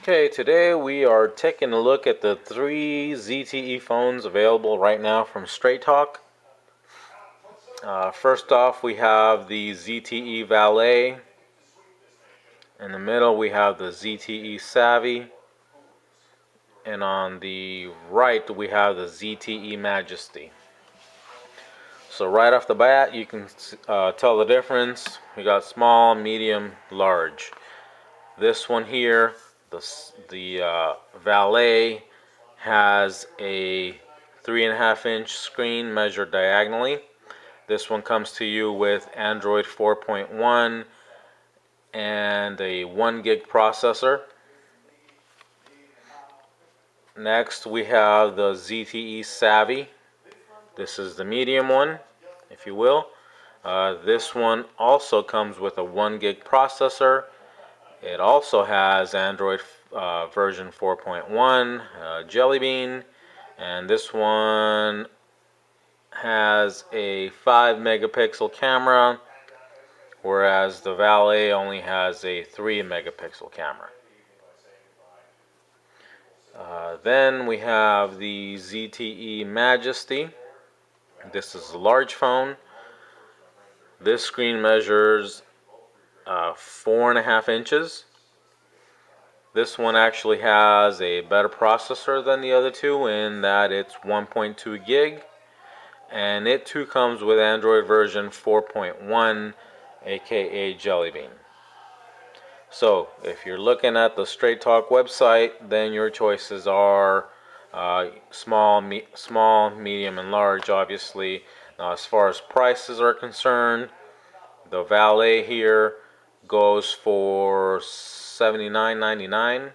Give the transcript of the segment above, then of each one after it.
Okay, today we are taking a look at the three ZTE phones available right now from Straight Talk. First off, we have the ZTE Valet. In the middle, we have the ZTE Savvy. And on the right, we have the ZTE Majesty. So right off the bat, you can tell the difference. We got small, medium, large. This one here, the Valet, has a 3.5-inch screen measured diagonally. This one comes to you with Android 4.1 and a 1 gig processor. Next we have the ZTE Savvy. This is the medium one, if you will. This one also comes with a 1 gig processor. It also has Android version 4.1, Jelly Bean, and this one has a 5 megapixel camera, whereas the Valet only has a 3 megapixel camera. Then we have the ZTE Majesty. This is a large phone. This screen measures 4.5 inches. This one actually has a better processor than the other two in that it's 1.2 gig, and it too comes with Android version 4.1, aka Jelly Bean. So if you're looking at the Straight Talk website, then your choices are small, medium, and large, obviously. Now, as far as prices are concerned, the Valet here goes for $79.99.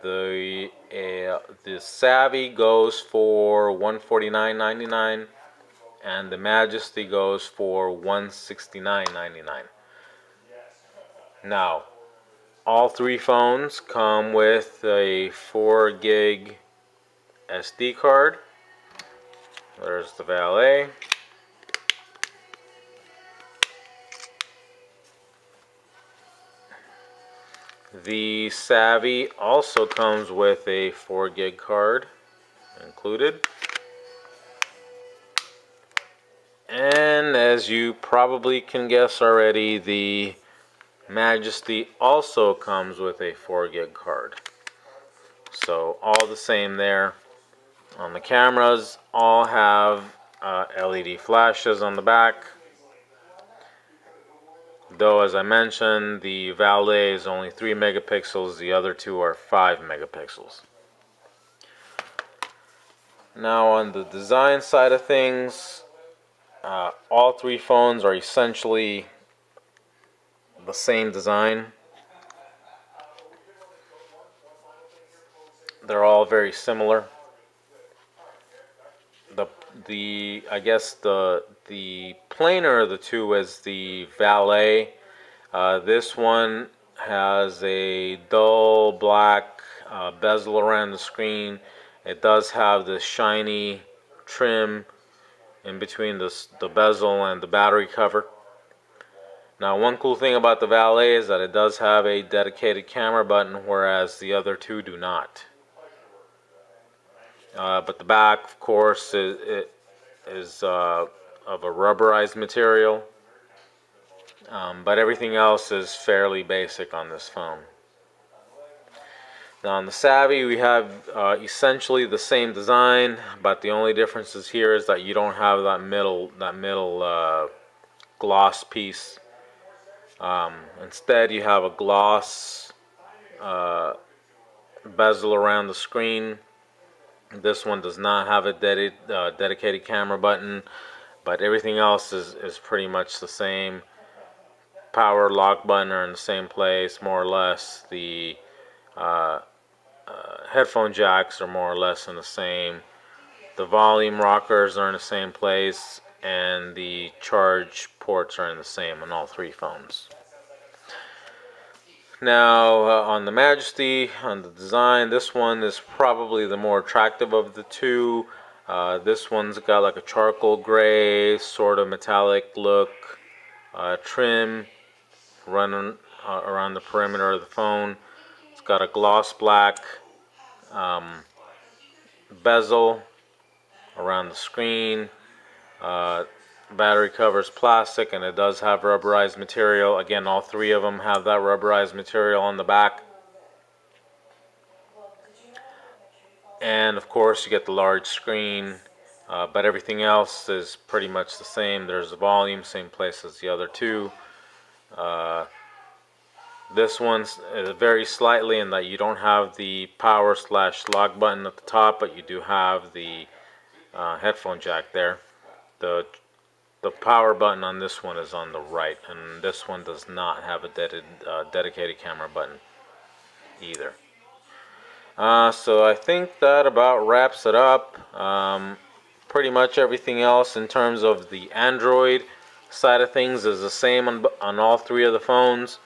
The Savvy goes for $149.99, and the Majesty goes for $169.99. Now, all three phones come with a 4 gig SD card. There's the Valet. The Savvy also comes with a 4 gig card included. And as you probably can guess already, the Majesty also comes with a 4 gig card. So all the same there. On the cameras, all have LED flashes on the back. Though, as I mentioned, the Valet is only 3 megapixels, the other two are 5 megapixels. Now, on the design side of things, all three phones are essentially the same design. They're all very similar. I guess the plainer of the two is the Valet. This one has a dull black bezel around the screen. It does have the shiny trim in between the bezel and the battery cover. Now, one cool thing about the Valet is that it does have a dedicated camera button, whereas the other two do not. But the back, of course, is of a rubberized material. But everything else is fairly basic on this phone. Now, on the Savvy, we have essentially the same design, but the only difference here is that you don't have that middle gloss piece. Instead, you have a gloss bezel around the screen. This one does not have a dedicated camera button, but everything else is pretty much the same. Power lock button are in the same place, more or less. The headphone jacks are more or less in the same. The volume rockers are in the same place, and the charge ports are in the same on all three phones. Now, on the Majesty, on the design, this one is probably the more attractive of the two. This one's got like a charcoal gray, sort of metallic look, trim running around the perimeter of the phone. It's got a gloss black bezel around the screen. Battery cover's plastic, and it does have rubberized material. Again, all three of them have that rubberized material on the back. And of course you get the large screen, but everything else is pretty much the same. There's the volume, same place as the other two. This one's very slightly in that you don't have the power/lock button at the top, but you do have the headphone jack there. The power button on this one is on the right, and this one does not have a dedicated camera button either. So I think that about wraps it up. Pretty much everything else in terms of the Android side of things is the same on all three of the phones.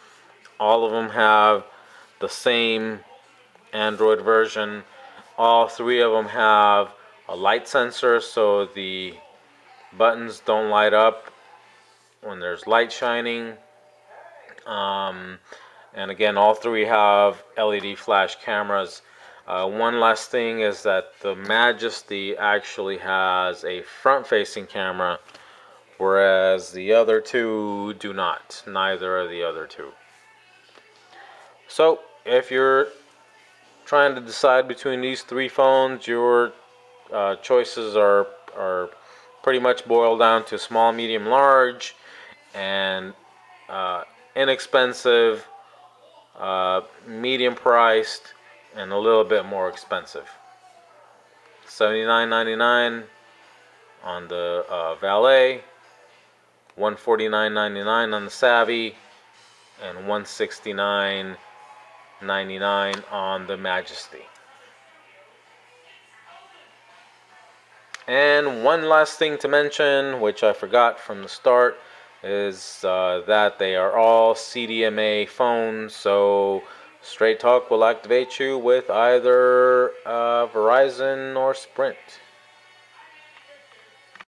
All of them have the same Android version. All three of them have a light sensor, so the buttons don't light up when there's light shining. And again, all three have LED flash cameras. One last thing is that the Majesty actually has a front-facing camera, whereas the other two do not. Neither of the other two. So, if you're trying to decide between these three phones, your choices are pretty much boiled down to small, medium, large, and inexpensive, medium priced, and a little bit more expensive. $79.99 on the Valet, $149.99 on the Savvy, and $169.99 on the Majesty. And one last thing to mention, which I forgot from the start, is that they are all CDMA phones, so Straight Talk will activate you with either Verizon or Sprint.